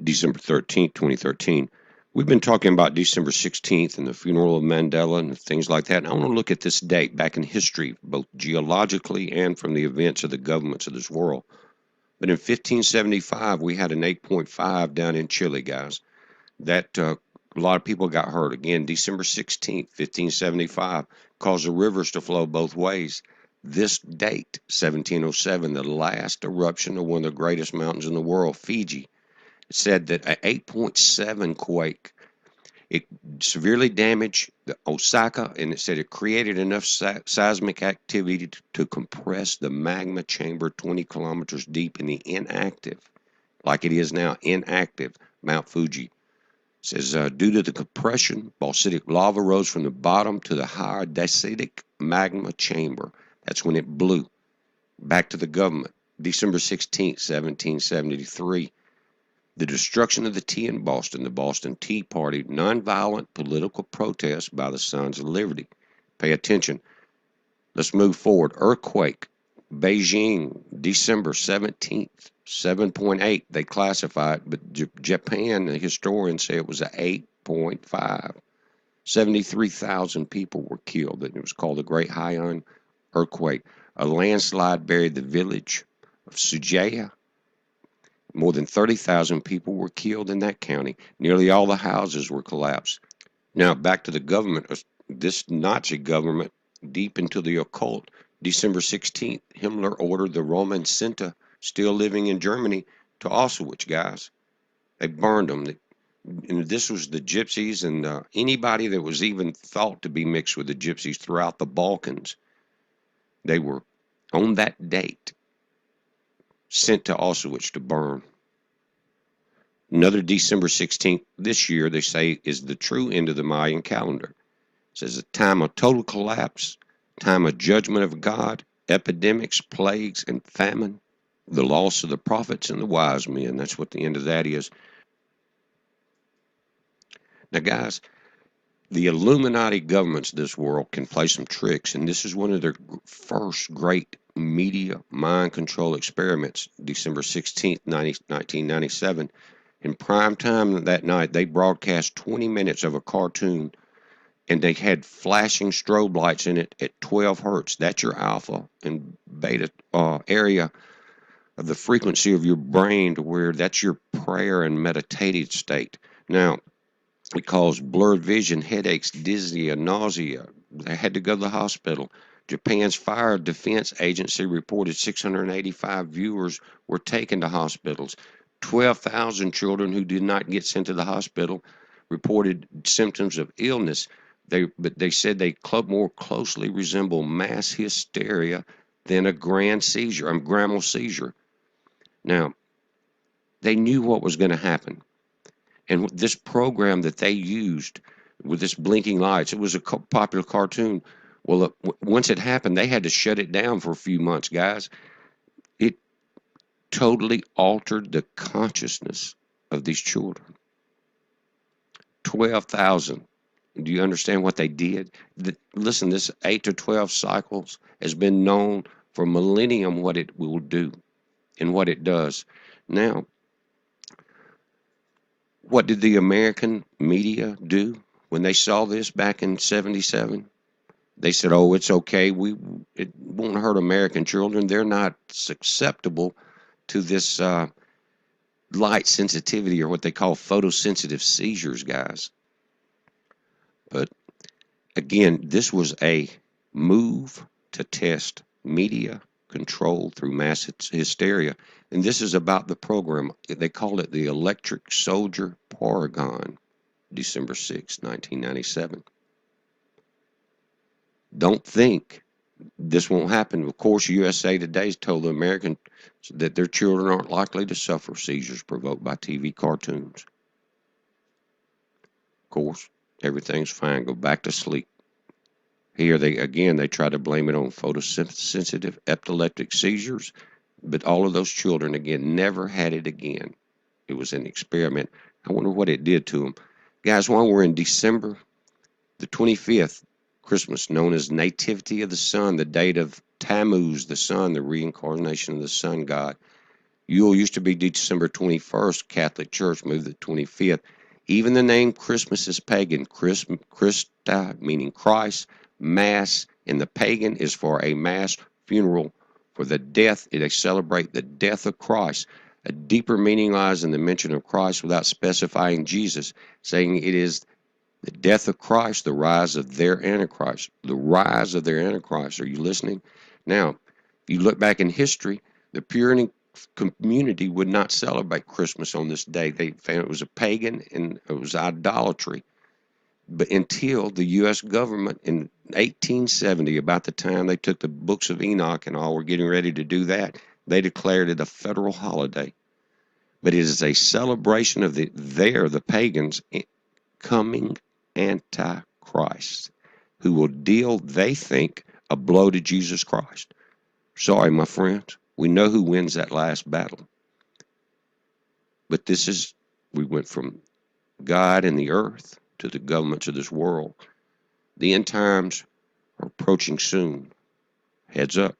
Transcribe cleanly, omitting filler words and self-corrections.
December 13th, 2013. We've been talking about December 16th and the funeral of Mandela and things like that. And I want to look at this date back in history, both geologically and from the events of the governments of this world. But in 1575, we had an 8.5 down in Chile, guys. That a lot of people got hurt. Again, December 16th, 1575, caused the rivers to flow both ways. This date, 1707, the last eruption of one of the greatest mountains in the world, Fiji, said that an 8.7 quake, it severely damaged the Osaka, and it said it created enough seismic activity to compress the magma chamber 20 kilometers deep in the inactive, like it is now, inactive Mount Fuji. It says, due to the compression, basaltic lava rose from the bottom to the higher dacitic magma chamber. That's when it blew. Back to the government. December 16th, 1773. The destruction of the tea in Boston, the Boston Tea Party, nonviolent political protest by the Sons of Liberty. Pay attention. Let's move forward. Earthquake, Beijing, December 17th, 7.8. They classify it, but Japan, the historians say it was an 8.5. 73,000 people were killed. It was called the Great Haiyan Earthquake. A landslide buried the village of Sujaya. More than 30,000 people were killed in that county. Nearly all the houses were collapsed. Now, back to the government. This Nazi government, deep into the occult, December 16th, Himmler ordered the Roman Sinti, still living in Germany, to Auschwitz, guys. They burned them. And this was the gypsies and anybody that was even thought to be mixed with the gypsies throughout the Balkans. They were, on that date, sent to Auschwitz to burn. Another December 16th this year, they say, is the true end of the Mayan calendar. It says a time of total collapse, time of judgment of God, epidemics, plagues, and famine, the loss of the prophets and the wise men. That's what the end of that is. Now, guys, the Illuminati governments of this world can play some tricks, and this is one of their first great media mind control experiments, December 16th, 1997. In prime time that night, they broadcast 20 minutes of a cartoon, and they had flashing strobe lights in it at 12 hertz. That's your alpha and beta area of the frequency of your brain, to where that's your prayer and meditative state. Now, it caused blurred vision, headaches, dizziness, nausea. They had to go to the hospital. Japan's Fire Defense Agency reported 685 viewers were taken to hospitals. 12,000 children who did not get sent to the hospital reported symptoms of illness. But they said they more closely resemble mass hysteria than a grand seizure. Now, they knew what was going to happen. And this program that they used with this blinking lights, it was a popular cartoon. Well, once it happened, they had to shut it down for a few months, guys. It totally altered the consciousness of these children. 12,000. Do you understand what they did? Listen, this 8 to 12 cycles has been known for millennium what it will do and what it does. Now, what did the American media do when they saw this back in 77? They said, oh, it's okay. It won't hurt American children. They're not susceptible to this light sensitivity, or what they call photosensitive seizures, guys. But again, this was a move to test media control through mass hysteria. And this is about the program. They called it the Electric Soldier Paragon, December 6, 1997. Don't think this won't happen. Of course, USA Today told the Americans that their children aren't likely to suffer seizures provoked by TV cartoons. Of course, everything's fine. Go back to sleep. Here, they try to blame it on photosensitive epileptic seizures, but all of those children, again, never had it again. It was an experiment. I wonder what it did to them. Guys, while we're in December the 25th, Christmas, known as Nativity of the Sun, the date of Tammuz, the sun, the reincarnation of the sun god. Yule used to be December 21st. Catholic Church moved to the 25th. Even the name Christmas is pagan. Christa, meaning Christ. Mass in the pagan is for a mass funeral for the death. They celebrate the death of Christ. A deeper meaning lies in the mention of Christ without specifying Jesus, saying it is the death of Christ, the rise of their Antichrist. The rise of their Antichrist. Are you listening? Now, if you look back in history, the Puritan community would not celebrate Christmas on this day. They found it was a pagan and it was idolatry. But until the U.S. government in 1870, about the time they took the books of Enoch and all were getting ready to do that, they declared it a federal holiday. But it is a celebration of the pagans coming Antichrist, who will deal, they think, a blow to Jesus Christ. Sorry, my friends. We know who wins that last battle. But we went from God and the earth to the governments of this world. The end times are approaching soon. Heads up.